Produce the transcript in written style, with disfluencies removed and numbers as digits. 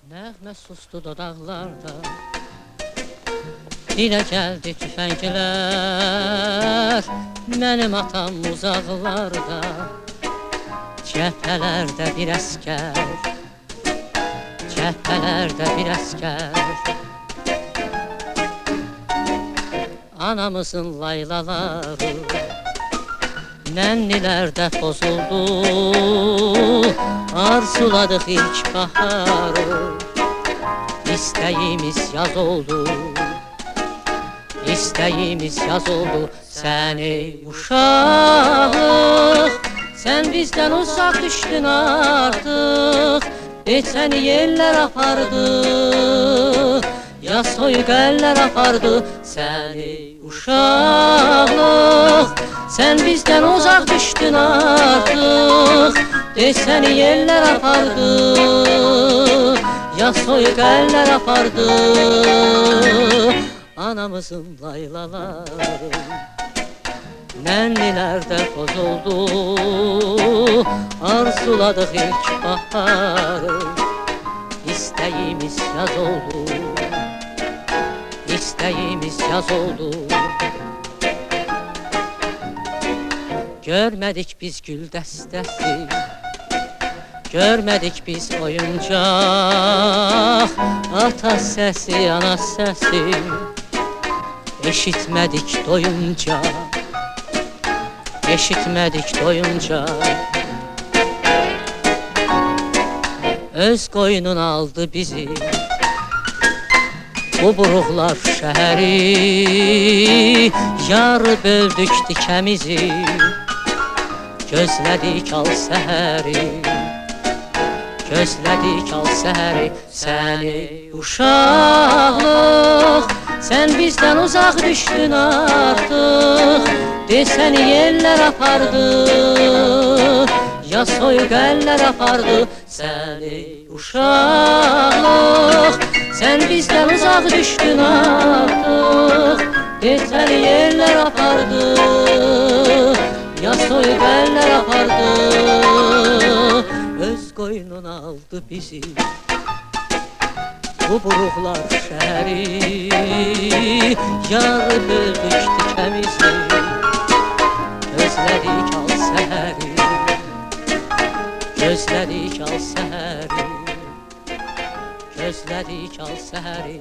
Nəğmə sustu dodaqlarda, dilə gəldi tüfənglər. Mənim atam uzaqlarda, cəbhələrdə bir əskər, cəbhələrdə bir əskər. Anamızın laylaları nənnilərdə pozuldu, arzuladıq ilk baharı, İstəyimiz yaz oldu, İstəyimiz yaz oldu. Səni uşaq, sən bizdən uzaq düşdün artıq. Səni yellər apardı, ya soyuq əllər apardı. Səni uşaq, sən bizdən uzaq düşdün artıq. Səni yellər apardı, ya soyuq əllər apardı. Anamızın laylaları nənnilərdə pozuldu, arzuladıq ilk baharı, İstəyimiz yaz oldu, İstəyimiz yaz oldu. Görmədik biz gül dəstəsi, görmədik biz oyuncaq, ata səsi, ana səsi eşitmədik doyunca, eşitmədik doyunca. Öz qoynun aldı bizi, bu buruqlar şəhəri, yar böldük dikəmizi, gözlədik al səhəri, gözlədik al səhəri. Səni uşaqlıq, sən bizdən uzaq düşdün artıq. Səni yellər apardı, ya soyuq əllər apardı. Səni uşaqlıq, sən bizdən uzaq düşdün artıq. Səni yellər apardı, ya soyuq əllər apardı. Öz qoynun aldı bizi, bu buruqlar şəhəri, yar böldük dikəmizi, gözlədik al səhəri, gözlədik al səhəri, gözlədik al səhəri.